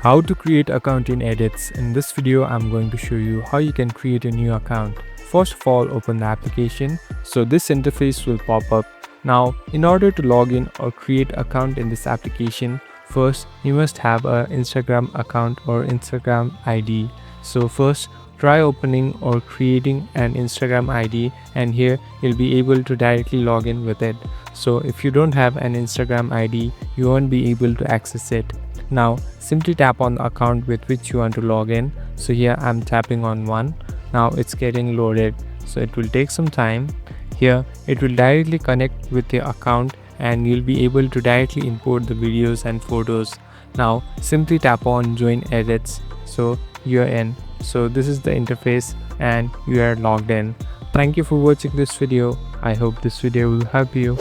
How to create account in Edits. In this video, I'm going to show you how you can create a new account. First of all, open the application. So this interface will pop up. Now, in order to log in or create account in this application, first you must have an Instagram account or Instagram ID. So first, try opening or creating an Instagram ID, and here you'll be able to directly log in with it. So if you don't have an Instagram ID, you won't be able to access it. Now simply tap on the account with which you want to log in. So here I'm tapping on one. Now it's getting loaded, so it will take some time. Here it will directly connect with your account and you'll be able to directly import the videos and photos. Now simply tap on join edits, so you're in. So this is the interface and you are logged in. Thank you for watching this video. I hope this video will help you.